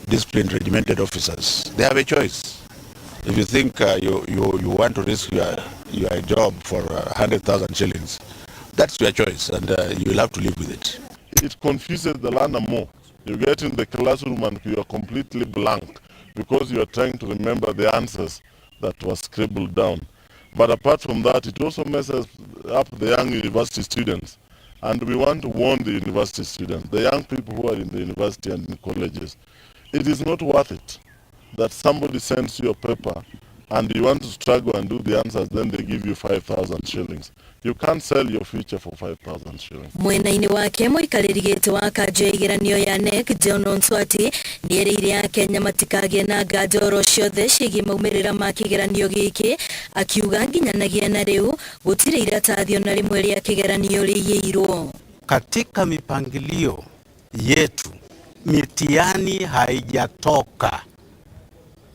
disciplined regimented officers. They have a choice. If you think you want to risk your job for 100,000 shillings, that's your choice, and you will have to live with it. It confuses the learner more. You get in the classroom and you are completely blank because you are trying to remember the answers that were scribbled down. But apart from that, it also messes up the young university students. And we want to warn the university students, the young people who are in the university and in colleges, it is not worth it that somebody sends you a paper and you want to struggle and do the answers, then they give you 5,000 shillings. You can't sell your future for 5,000 shillings. Mwena-ini wake muikarĩrĩgĩte wa kanjo igeranio ya NEC John Onswati nĩerĩire Akenya matikagie na nganja ciothe ciĩgiĩ maumĩrĩra ma kĩgeranio gĩkĩ, akiuga nginyanagia na rĩu gũtirĩ iratathi ona rĩmwe rĩa kĩgeranio rĩiyĩirwo. Katika mipangilio yetu mitihani haijatoka,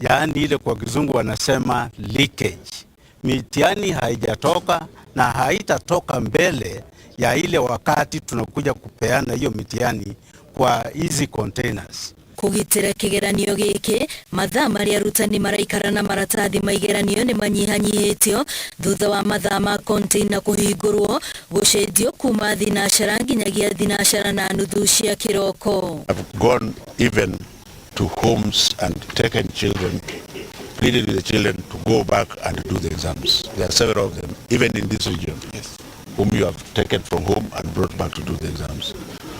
yaani ile kwa kizungu wanasema leakage. Mitihani haijatoka na haitatoka mbele ya ile wakati tunakuja kupeana hiyo mitihani kwa hizi containers. Kugitĩra kĩgeranio gĩkĩ, mathaa marĩa arutani maraikara na maratathi ma igeranio nĩ manyihanyihĩtio thutha wa mathaa ma container kũhingũrwo gũcenjio kuma thinacara nginyagia thinacara na nuthu cia kĩroko. I've gone even to homes and taken children, pleaded with the children to go back and do the exams. There are several of them, even in this region, yes, whom you have taken from home and brought back to do the exams.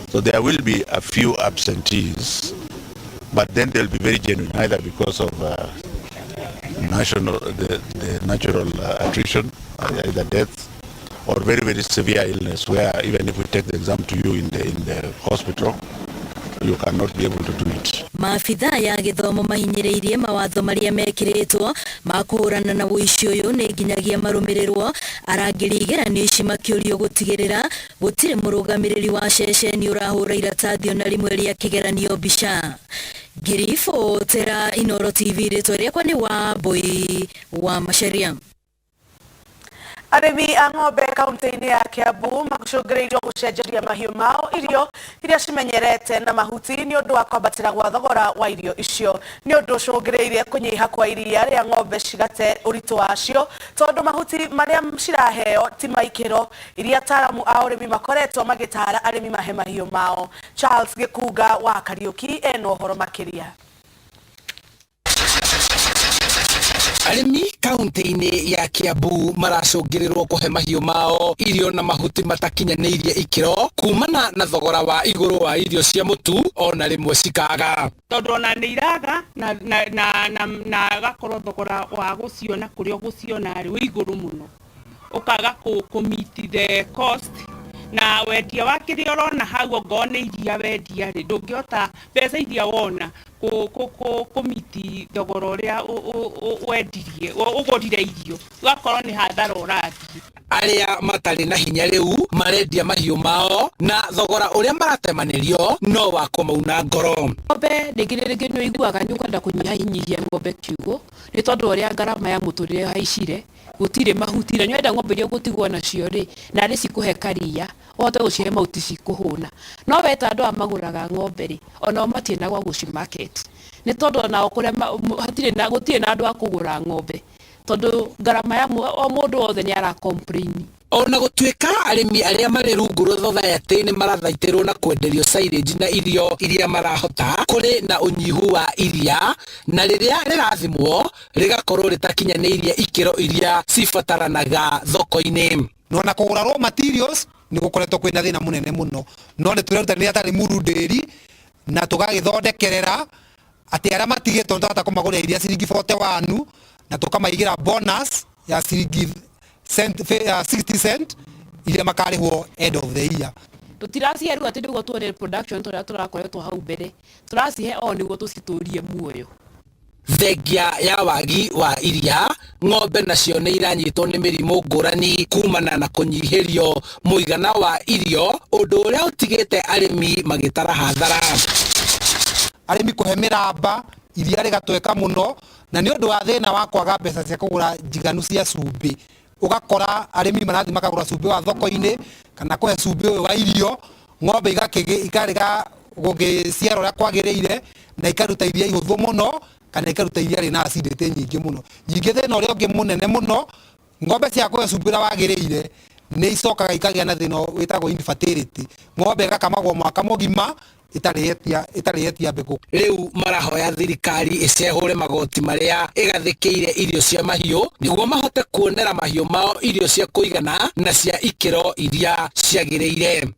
So there will be a few absentees, but then they'll be very genuine, either because of the natural attrition, either death, or very, very severe illness, where even if we take the exam to you in the hospital, you cannot be able to do it. Maafitha ya gĩthomo mahinyĩrĩirie mawatho marĩa mekĩrĩtwo ma kũhũrana na ũici ũyũ nĩ nginyagia marũmĩrĩrwo. Arangĩri igeranio ici makĩũrio gũtigĩrĩra gũtirĩ mũrũgamĩrĩri wa ceceni ũrahũra iratathi ona rĩmwe rĩa kĩgeranio mbica. Ngirifo Tera Inoro TV rĩtwa rĩakwa nĩ Wambui wa Macharia. Arĩmi a ng'ombe kaunti-inĩ ya Kiambu macũngĩrĩirio gũcenjeria mahiũ mao irio iria cimenyerete na mahuti nĩ ũndũ wa kwambatĩra gwa thogora wa irio icio. Nĩ ũndũ ũcũngĩrĩirie kũnyiha kwa iria rĩa ng'ombe cigate ũritũ wacio tondũ mahuti marĩa ciraheo ti maikĩro iria ataaramu a ũrĩmi makoretwo magĩtaara arĩmi mahe mahiũ mao. Charles Gĩkunga wa Kariũki ena ũhoro makĩria. Arĩmi kaunti-inĩ ya Kiambu maracũngĩrĩrwo kũhe mahiũ mao irio na mahuti matakinyanĩirie ikĩro kumana na thogora wa igũrũ wa irio cia mũtu ona rĩmwe cikaga. Tondũ ona nĩ iraga na agakorwo thogora wa gũciona kũrĩa gũciona rĩ wĩ igũrũ mũno, ũkaga kũ-meet the cost na wendia wa kĩrĩa ũrona hau ongorwo nĩ iria wendia rĩ ndũngĩhota mbeca iria wona kũmiti thogora ũrĩa wendirie ũgũrire irio, ũgakorwo nĩ hathara ũrathiĩ. Arĩa matarĩ na hinya rĩu marendia mahiũ mao na thogora ũrĩa maratemanĩrio no wa kũmauna ngoro. Ng'ombe rĩngĩ nĩ ũiguaga nĩ ũkwenda kũnyihanyihia ng'ombe kiugũ nĩ tondũ ũrĩa ngarama ya mũtũrĩre haicire, gũtirĩ mahuti na nĩwenda ng'ombe iria ũgũtigwo nacio rĩ na arĩ cikũhe karia ũhote gũcihe mahuti cikũhũna. No weta andũ a magũraga ng'ombe rĩ onao matirĩ na gwa gũcimarket nĩ tondũ onao kũrĩa gũtirĩ na andũ a kũgũra ng'ombe tondũ ngarama ya o mũndũ wothe nĩ ara complain. Ona gũtuĩka arĩmi arĩa marĩ rungu rwa society nĩ marathaitĩrwo na kwenderio silage na irio iria marahota, kũrĩ na ũnyihu wa iria na rĩrĩa rĩrathimwo rĩgakorwo rĩtakinyanĩirie ikĩro iria cibataranaga thoko-inĩ. Nona kũgũra raw materials nĩ gũkoretwo kwĩna thĩna mũnene mũno, no nĩ tũrerutanĩria atarĩ murundĩri na tũgagĩthondekerera atĩ arĩa matigĩtwo nĩtũhota kũmagũrĩra iria ciringi 41 na tũkamaigĩra bonus ya ciringi 60 cent iria makarĩhwo end of the year. Tũtiracihe rĩu atĩ nĩguo tuone production tũrĩa tũrakoretwo hau mbere, tũracihe o nĩguo tũcitũrie muoyo. Thengia ya wagi wa iria, ng'ombe nacio nĩ iranyitwo nĩ mĩrimũ ngũrani kumana na kũnyihĩrio mũigana wa irio, ũndũ ũrĩa ũtigĩte arĩmi magĩtara hathara. Arĩmi kũhe mĩramba iria rĩgatweka mũno na nĩ ũndũ wa thĩna wa kwaga mbeca cia kũgũra njiganu cia cumbĩ. Ugakora arĩmi marathi makagũra cumbĩ wa thoko-inĩ kana kũhe cumbĩ ũyũ wa irio, ng'ombe ikarega gũgĩciara ũrĩa kwagĩrĩire na ikaruta iria ihũthũ mũno kana ikaruta iria rĩna acidity nyingĩ mũno. Ningĩ thĩna ũrĩa ũngĩ mũnene mũno, ng'ombe cia kũhe cumbĩ ũrĩa wagĩrĩire nĩ icokaga ikagĩa na thĩna wĩtagwo infertility. Ng'ombe ĩgakamagwo mwaka mũgima itarĩ yetia mbegũ. Rĩu marahoya thirikari ĩcehure magoti marĩa ĩgathĩkĩire irio cia mahiũ nĩguo mahote kuonera mahiũ mao irio cia kũigana na cia ikĩro iria ciagĩrĩire.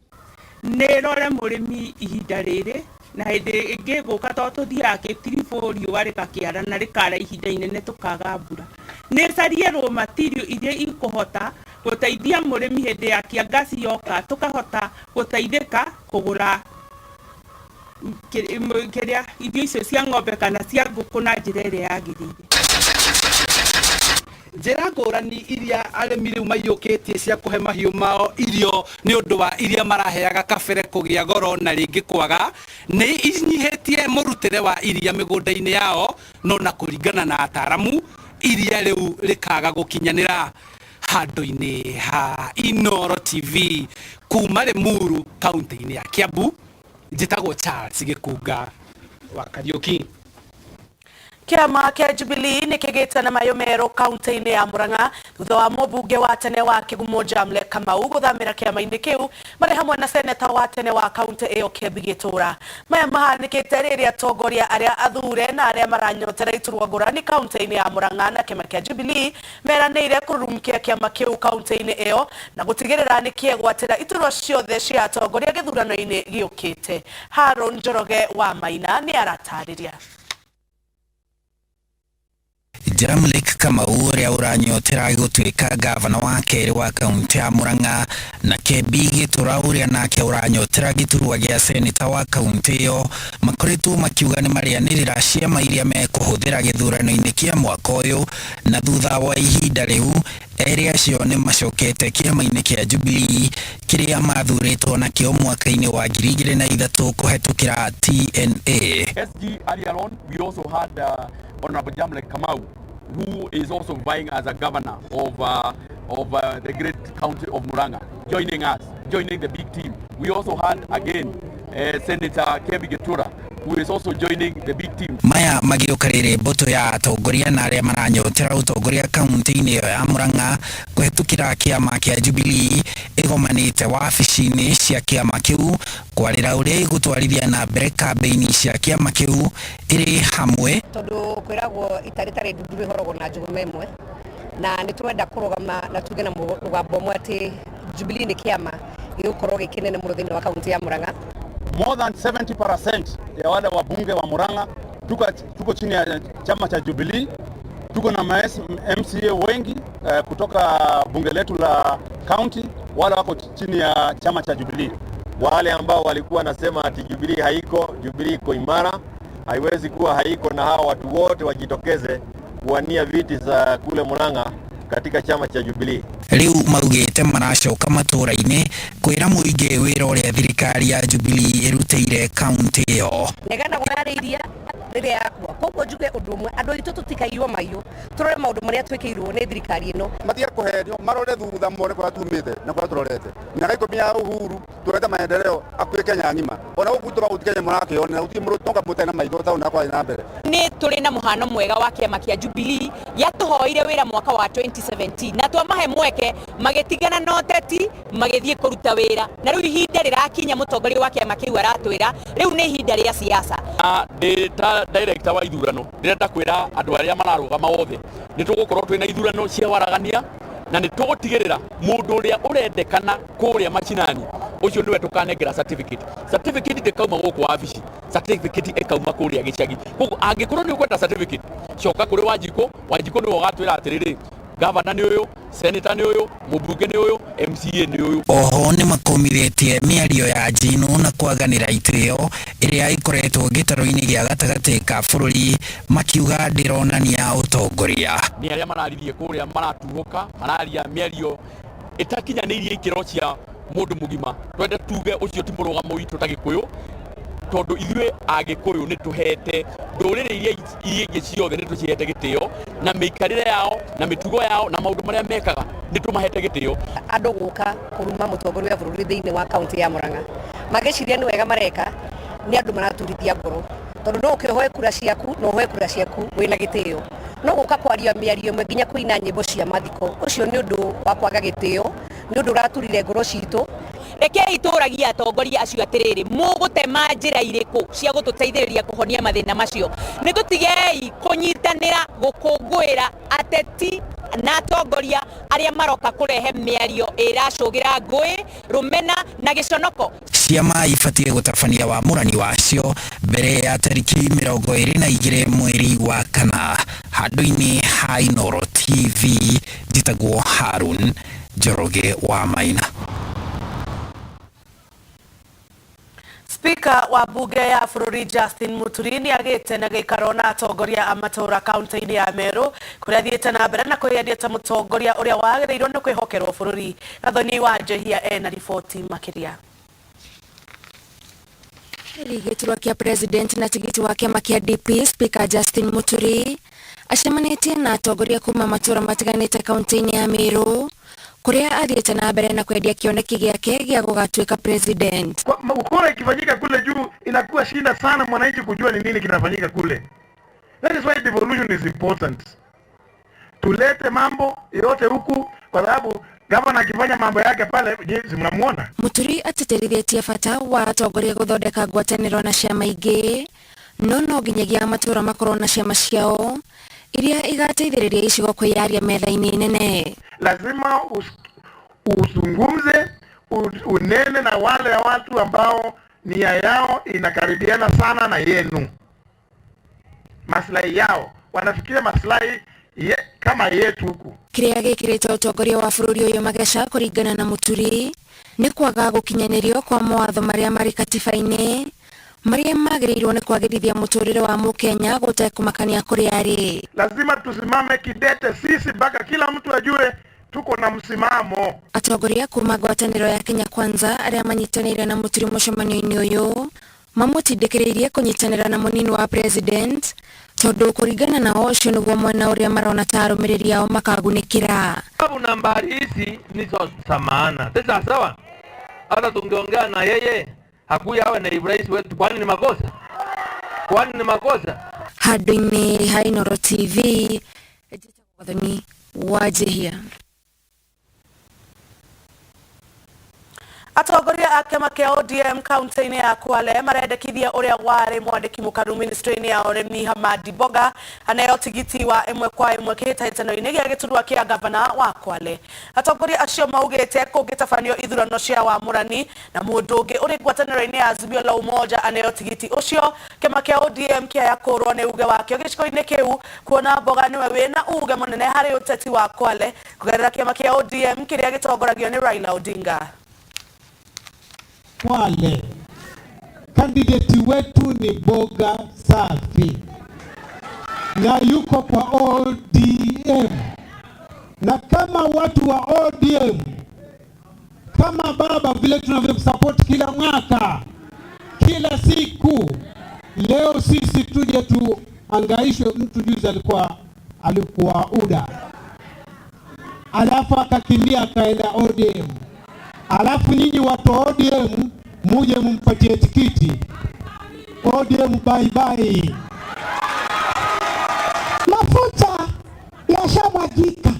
Nĩ rore mũrĩmi ihinda rĩrĩ na hĩndĩ ĩngĩ gũka to tũthiaga gĩtiribũ riũa rĩgakĩara na rĩkara ihinda inene tũkaga mbura. Nĩ carie raw material iria ikũhota gũteithia mũrĩmi hĩndĩ ya kiangaci yoka, tũkahota gũteithĩka kũgũra irio icio cia ng'ombe kana cia ngũkũ na njĩra ĩrĩa yagĩrĩire. Njĩra ngũrani iria arĩmi rĩu maiyũkĩtie cia kũhe mahiũ mao irio nĩ ũndũ wa iria maraheaga kabere kũgĩa goro na rĩngĩ kwaga nĩ inyihĩtie mũrutĩre wa iria mĩgũnda-inĩ yao, no na kũringana na ataramu iria rĩu rĩkaga gũkinyanĩra. Handũ-inĩ ha Inooro TV kuma Limuru kaunti-inĩ ya Kiambu, njĩtagwo Charles Gĩkunga wa Kariũki. Kĩama kĩa Jubilee nĩ kĩgĩte na mayũ merũ kaunti-inĩ ya Murang'a thutha wa mũmbunge wa tene wa Kĩgumo Jamle Kamau gũthamĩra kĩama-inĩ kĩu marĩ hamwe na seneta wa tene wa kaunti ĩyo Kĩambi Gĩtũra. Maya mahanĩkĩte rĩrĩa atongoria arĩa athure na arĩa maranyotera iturwa ngũrani kaunti-inĩ ya Murang'a na kĩama kĩa Jubilee meranĩire kũrurumkia kĩama kĩu kaunti-inĩ ĩyo na gũtigĩrĩra nĩ kĩegwatĩra iturwa ciothe cia atongoria gĩthurano-inĩ gĩũkĩte. Haron Njoroge wa Maina nĩ aratarĩria. Jamle Kamau ũrĩa ũranyotera gũtuĩka gavana wa kerĩ wa kaunti ya Murang'a na Kĩambi Gĩtũra ũrĩa nake ũranyotera gĩturwa gĩa seneta wa kaunti ĩyo makoretwo makiuga nĩ marĩanĩrĩra ciama iria mekũhũthĩra gĩthurano-inĩ kĩa mwaka ũyũ, na thutha wa ihinda rĩu erĩ acio nĩ macokete kĩama-inĩ kĩa Jubilee kĩrĩa mathurĩtwo nakĩo mwaka-inĩ wa 2003 kũhetũkĩra TNA. SG earlier on, we also had Honorable Jamle Kamau, who is also vying as a governor of the great county of Murang'a, joining us, joining the big team. We also had again Senator Kĩambi Gĩtũra, who is also joining the big team. Maya magĩũkarĩre mbũtũ ya atongoria na arĩa maranyotera ũtongoria kaunti-inĩ ĩyo ya Murang'a kũhetũkĩra kĩama kĩa Jubilee ĩgomanĩte wabici-inĩ cia kĩama kĩu kwarĩra ũrĩa igũtwarithia na mbere kambĩini cia kĩama kĩu ĩrĩ hamwe. Tondũ kwĩragwo itarĩ ndundu rĩhoragwo na njũgũma ĩmwe na nĩ tũrenda kũrũgama na tuge na mũgambo ũmwe atĩ Jubilee nĩ kĩama gĩgũkorwo gĩkĩnene mũno thĩinĩ wa kaunti ya Murang'a. More than 70% ya wale wabunge wa Murang'a tuko chini ya chama cha Jubilee. Tuko na MCA wengi kutoka bunge letu la county, wale wako chini ya chama cha Jubilee. Wale ambao walikuwa nasema ati Jubilee haiko, Jubilee iko imara, haiwezi kuwa haiko, na hawa watu wote wajitokeze kuwania viti za kule Murang'a katika chama cha Jubilee. Riu marugĩte maracoka matũra-inĩ kwĩra mũingĩ wĩra ũrĩa thirikari ya Jubilee ĩrutĩire kaunti ĩyo. Negana gũtarĩria rĩrĩa yakwa koguo njuge ũndũ ũmwe, andũ aitũ tũtikaiywo mahiũ, tũrore maũndũ marĩa twĩkĩirwo nĩ thirikari ĩno. Matige kũhenio, marore thutha mone kũrĩa tumĩte na kũrĩa tũrorete. Mĩaka 10 ya Uhuru tũrete maendeleo akuĩ Kenya ng'ima, ona ũguo tũgũtikenya mũrakĩona na gũtirĩ mũndũ tonga mũtena na maitho taũ na kwa na mbere. Nĩ tũrĩ na mũhano mwega wa kĩama kĩa Jubilee yatũhoire wĩra mwaka wa 2017 na twamahe mweke magĩtigana na ũteti magĩthiĩ kũruta wĩra, na rĩu ihinda rĩrakinya mũtongoria wa kĩama kĩu aratwĩra rĩu nĩ ihinda rĩa siasa. Ndĩ director wa ithurano ndĩrenda kwĩra andũ arĩa mararũgama othe nĩ tũgũkorwo twĩna ithurano cia waragania na nĩ tũgũtigĩrĩra mũndũ ũrĩa ũrendekana kũrĩa macinani ũcio nĩwe tũkanengera certificate ndĩkauma gũkũ wabici, certificate ĩkauma kũrĩa gĩcagi. Koguo angĩkorwo nĩ ũkwenda certificate coka kũrĩ Wanjikũ nĩwe ũgatwĩra atĩrĩrĩ gavana nĩ ũyũ, senator nĩ ũyũ, mũmbunge nĩ ũyũ, MCA nĩ ũyũ. Oho nĩ makomithĩtie mĩario ya njino na kwaganĩra itĩo ĩrĩa ĩkoretwo gĩtaro-inĩ gĩa gatagatĩ ka bũrũri makiuga ndĩronania ũtongoria. Nĩ arĩa mararithie kũrĩa maratuhoka, mararia mĩario ĩtakinyanĩirie ikĩro cia mũndũ mũgima. Twende tuge ũcio ti mũrũgamo witũ ta Gĩkũyũ, tondũ ithuĩ Agĩkũyũ nĩ tũhete ndũrĩrĩ iria ingĩ ciothe nĩ tũcihete gĩtĩo na mĩikarĩre yao na mĩtugo yao na maũndũ marĩa mekaga nĩ tũmahete gĩtĩo. Andũ gũka kũruma mũtongoria wa bũrũri thĩinĩ wa kaunti ya Murang'a magĩciria nĩ wega mareka ni andu maraturithia ngoro tondu no ukihoe kura ciaku no hoe kura ciaku wina gitio no guka kwaria miario mwe nginya kuina nyimbo cia mathiko ucio ni undu wa kwaga gitio ni undu uraturire ngoro citu rekei turagia atongoria acio atiriri mugutema njira iriku cia gututeithiriria kuhonia mathina macio ni tutigei kunyitanira gukungwira ateti na atongoria aria maroka kurehe miario iracugira ngui rumena na giconoko ciama ibatie gutabania wamũrani wacio mbere ya tariki 22 mweri wa kana. Handũ-inĩ ha Inooro TV njĩtagwo Harun Njoroge wa Maina. Speaker wa bunge ya bũrũri Justin Muturi nĩ agĩte na gĩikaro na atongoria a matũũra kaunti-inĩ ya Meru kũrĩa athiĩte na mbere na kwĩyendia ta mũtongoria ũrĩa wagĩrĩirwo nĩ kwĩhokerwo bũrũri. Gathoni wa Njehia ena riboti makĩria. Gĩturwa kĩa president na tigiti wa kĩama kĩa DP, Speaker Justin Muturi acemanĩtie na atongoria kuma matũũra matiganĩte kaunti-inĩ ya Meru kuria athiĩte na mbere na kwendia kioneki gĩake gĩa gũgatuĩka president. Ukora ikifanyika kule juu inakuwa shida sana mwananchi kujua ni nini kinafanyika kule. That is why devolution is important. Tulete mambo yote huku kwa sababu gavana akifanya mambo yake pale jinsi mnamuona. Muturi ateterithĩtie bata wa atongoria gũthondeka ngwatanĩro na ciama ingĩ no nginyagia matũũra makorwo na ciama ciao iria igateithĩrĩria icigo kwĩyaria metha-inĩ nene. Lazima usungumze unene na wale watu ambao nia yao inakaribiana sana na yenu. Maslahi yao wanafikiria maslahi kama yetu huku. Kĩrĩa gĩkĩrĩte ũtongoria wa bũrũri ũyũ mageca kũringana na Muturi nĩ kwaga gũkinyanĩrio kwa mawatho marĩa marĩ katiba-inĩ marĩa magĩrĩirwo nĩ kwagĩrithia mũtũrĩre wa Mũkenya gũtekũmakania kũrĩa arĩ. Lazima tusimame kidete sisi mpaka kila mtu ajue tuko na msimamo. Atongoria kuma ngwatanĩro ya Kenya Kwanza arĩa manyitanĩire na Muturi mũcemanio-inĩ ũyũ mamũtindĩkĩrĩirie kũnyitanĩra na mũnini wa president tondu kuringana na ũcio nĩguo mwena ũrĩa marona ta arũmĩrĩri ao makagunĩkĩra. Sababu nambari hizi ni za maana. Sasa sawa, hata tungeongea na yeye hakuya awe naibu rais wetu, kwani ni makosa? Kwani ni makosa? Handũ-inĩ ha Inooro TV Gathoni wa Njehia. Atongoria a kĩama kĩa ODM kaunti-inĩ ya Kwale marendekithia ũrĩa warĩ mwandĩki mũkaru ministry-inĩ ya ũrĩmi Hamadi Boga aneo tigiti wa ĩmwe kwa ĩmwe kĩhĩtahĩtano-inĩ gĩa gĩturwa kĩa gavana wa Kwale. Atongoria acio maugĩte kũngĩtabanio ithurano cia wamũrani na mũndũ ũngĩ ũrĩ ngwatanĩro-inĩ ya Azimio la Umoja aneo tigiti ũcio, kĩama kĩa ODM kĩaya kũrwo nĩ uge wakĩo gĩcigo-inĩ kĩu kuona Boga nĩwe wĩna uge mũnene harĩ ũteti wa Kwale kũgerera kĩama kĩa ODM kĩrĩa gĩtongoragio nĩ Raila Odinga. Kwale, kandidati wetu ni Boga safi na yuko kwa ODM, na kama watu wa ODM kama baba vile tunavyosupport kila mwaka kila siku, leo sisi tuje tuangaishwe. Mtu juzi alikuwa UDA alafu akakimbia akaenda ODM. Alafu nyinyi watu ODM muje mumpatie tikiti. ODM bye bye. Mafuta yashamwagika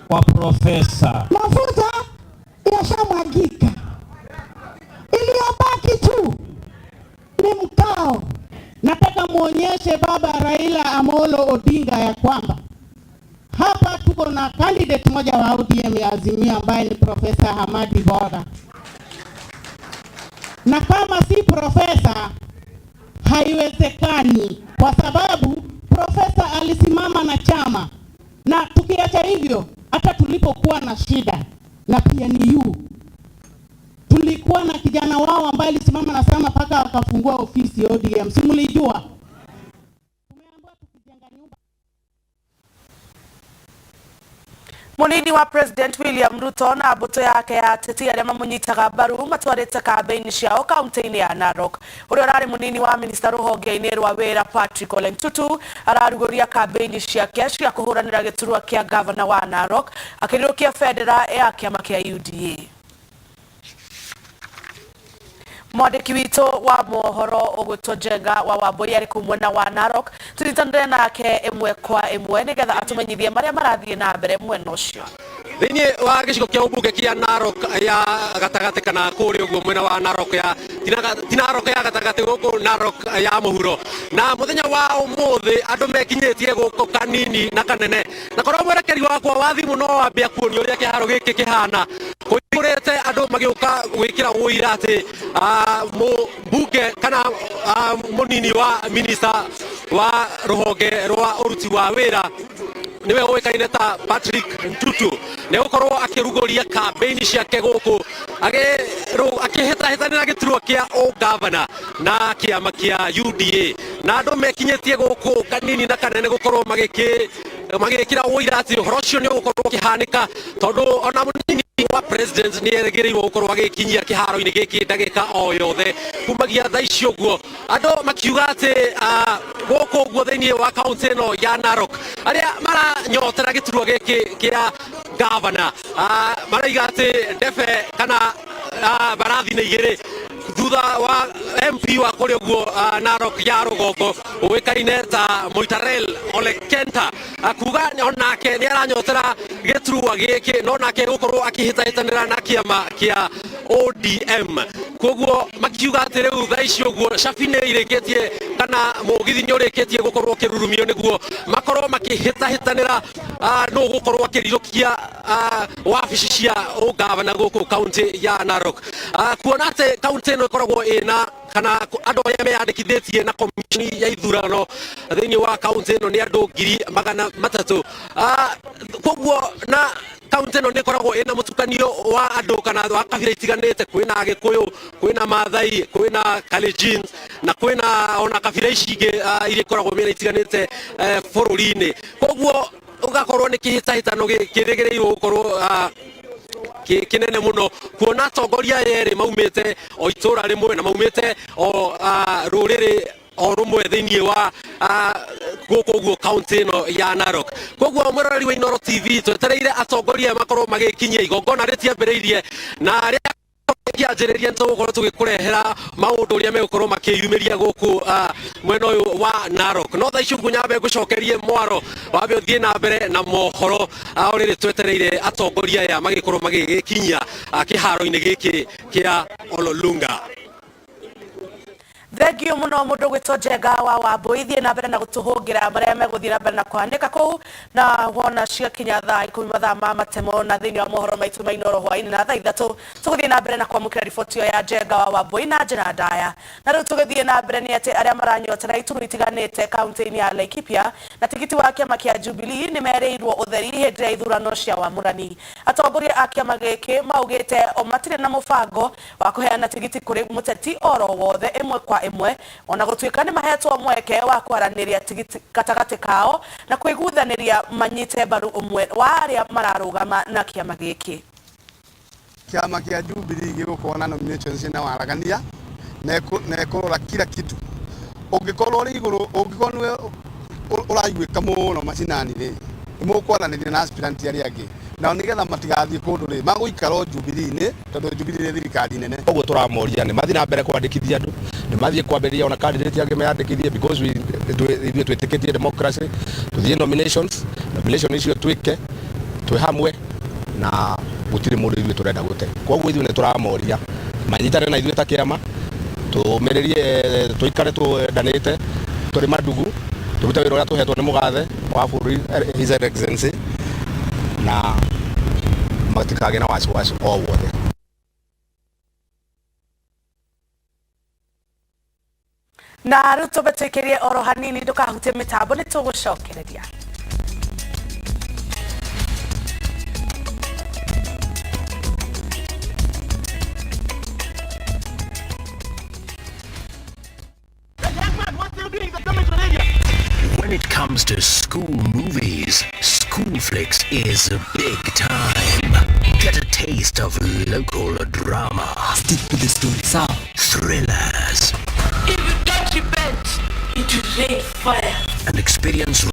Kwa profesa. Mafuta yashamwagika, iliyobaki tu ni mkao. Nataka muonyeshe baba Raila Amolo Odinga ya kwamba hapa tuko na candidate moja wa ODM ya Azimio ambaye ni Profesa Hamadi Boga. Na kama si profesa haiwezekani, kwa sababu profesa alisimama na chama. Na tukiacha hivyo, hata tulipokuwa na shida na PNU tulikuwa na kijana wao ambaye alisimama na chama mpaka akafungua ofisi ODM. Si mlijua? Munini wa President William Ruto na mbuto yake ya ateti arĩa mamunyitaga mbaru matwarĩte kambĩini ciao kaunti-inĩ ya Narok. Ũrĩa ũrarĩ munini wa minista rũhonge-inĩ rwa wĩra Patrick Ole Ntutu ararugũria kambĩini ciake cia kũhũranĩra gĩturwa kĩa gavana wa Narok akĩrirũkia bendera ya kĩama kĩa UDA. Mwandiki witũ wa mohoro Ũgũtũnjenga wa Wambũi arĩ kũ mwena wa Narok tũritanire nake ĩmwe kwa ĩmwe nĩgetha atũmenyithie marĩa marathiĩ na mbere mwena ũcio. Thĩinĩ wa gĩcigo kĩa ũmbunge kĩa Narok ya gatagatĩ kana kũrĩa ũguo mwena wa Narok ya ti Narok ya gatagatĩ gũkũ Narok ya mũhuro na mũthenya wa ũmũthĩ andũ mekinyĩtie gũkũ kanini na kanene na korwo mwerekeri wakwa wa thimũ no wambia kuonio ũrĩa kĩharo gĩkĩ kĩhana kũihũrĩte andũ magĩũka gwĩkĩra ũira atĩ mbunge kana mũnini wa minista wa rũhonge rwa ũruti wa wĩra niwe ũĩkaine ta Patrick Ntutu nĩ gũkorwo akĩrugũria kambĩini ciake gũkũ akĩhĩtahĩtanĩra gĩturwa kĩa ũgavana na kĩama kĩa UDA na andũ mekinyĩtie gũkũ kanini na kanene gũkorwo magĩkĩra ũira atĩ ũhoro ũcio nĩ ũgũkorwo ũkĩhanĩka tondũ ona mũnini wa president nĩ erĩgĩrĩirwo gũkorwo agĩkinyia kĩharo-inĩ gĩkĩ ndagĩka o yothe kumagia thaa ici ũguo andũ makiuga atĩ gũkũ ũguo thĩinĩ wa kaũntĩ ĩno ya Narok arĩa maranyotera gĩturwa gĩkĩ kĩa gavana maraiga atĩ ndebe kana barathi nĩ igĩrĩ thutha wa MP wa kũrĩa ũguo Narok ya rũgongo ũĩkaine ta Moitarel Ole Kenta kuga onake nĩ aranyotera gĩturwa gĩkĩ no nake gũkorwo akĩhĩtahĩtanĩra na kĩama kĩa ODM koguo makiuga atĩ rĩu thaa ici ũguo cabi nĩ irĩkĩtie kana mũgithi nĩ ũrĩkĩtie gũkorwo ũkĩrurumio nĩguo makorwo makĩhĩtahĩtanĩra nũ gũkorwo akĩrirũkia wabici cia ũgavana gũkũ kaũntĩ ya Narok kuona atĩ kaũntĩ ĩno ĩkoragwo ĩna kana andũ arĩa meyandĩkithĩtie na komishoni ya ithurano thĩinĩ wa kaũntĩ ĩno nĩ andũ 300,000 koguo na kaũntĩ ĩno nĩ ĩkoragwo ĩna mũtukanio wa andũ kana wa kabira itiganĩte kwĩna Agĩkũyũ kwĩna Maathai kwĩna Kalenjin na kwĩna ona kabira ici ingĩ iria ikoragwo mĩena itiganĩte bũrũri-inĩ koguo ũgakorwo nĩ kĩhĩtahĩtano kĩrĩgĩrĩirwo gũkorwo kinene muno kuona atongoria yerĩ maumĩte o itũra rĩmwe na maumĩte o rũrĩrĩ o rumwe thĩinĩ wa gũkũ ũguo kaũntĩ ĩno ya Narok koguo mwĩroreri wa Inooro TV twetereire atongoria makorwo magĩkinyia igongona rĩtiambĩrĩirie na arĩa kĩanjĩrĩria nĩtũgũkorwo tũgĩkũrehera maũndũ ũrĩa megũkorwo makĩyumĩria gũkũ mwena ũyũ wa Narok no thaa ici ũguo nyambe ngũcokerie mwaro wambe ũthiĩ na mbere na mohoro o rĩrĩ twetereire atongoria aya magĩkorwo magĩgĩkinyia kĩharo-inĩ gĩkĩ kĩa Ololunga. Thengio muno mũndũ gwĩtwo Njenga wa Wambũi thiĩ na mbere na gũtũhũngĩra marĩa megũthiĩ na mbere na kũhanĩka kũu na wona ciakinya thaa 10 mathaa ma matemo na thĩinĩ wa mohoro maitũ ma Inooro hwaĩ-inĩ na thaa 3 tũgũthiĩ na mbere na kwamũkĩra riboti ya Njenga wa Wambũi na njĩra ndaya na rĩu tũgĩthiĩ na mbere nĩ atĩ arĩa maranyotera iturwa itiganĩte kaũntĩ-inĩ ya Laikipia na tigiti wa kĩama kĩa Jubilee nĩ merĩirwo ũtheri hĩndĩ ya ithurano cia wamũrani atongoria a kĩama gĩkĩ maugĩte o matirĩ na mũbango wa kũheana tigiti kũrĩ mũteti oro wothe ĩmwe kwa ĩmwe ona gũtuĩka nĩ mahetwo mweke wa kwaranĩria tigiti gatagatĩ kao na kwĩguthanĩria manyite mbaru ũmwe wa arĩa mararũgama na kĩama gĩkĩ. Kĩama kĩa Jubilee gĩgũkorwo na nominations na waragania na ĩkũrora kila kitu ũngĩkorwo ũrĩ igũrũ ũngĩkorwo ũraiguĩka mũno macinani-rĩ nĩmũkwaranĩria na aspirant arĩa angĩ na nĩgetha matigathiĩ kũndũ rĩ magũikara Jubilee-inĩ tondũ Jubilee nĩ thirikari nene ũguo tũramoria nĩ mathiĩ na mbere kwandĩkithia andũ nĩ mathiĩ kwambĩrĩria ona candidate angĩ meyandĩkithie because ithuĩ twĩtĩkĩtie democracy tũthiĩ nomination icio twĩke twĩ hamwe na gũtirĩ mũndũ ithuĩ tũrenda gũte koguo ithuĩ nĩ tũramoria manyitane na ithuĩ ta kĩama tũmĩrĩrie tũikare twendanĩte tũrĩ mandugu tũrute wĩra ũrĩa tũhetwo nĩ mũgathe wa bũrũri His Excellency na matikagĩa na wasiwasi o wothe. Na rĩu tũbetĩkĩrie oro hanini ndũkahutie mĩtambo nĩ tũgũcokereria. When it comes to school movies, School Flicks is big time. Get a taste of local drama. Stick to the story, sir. Thrillers. If you touch your bed, it will rain fire. And experience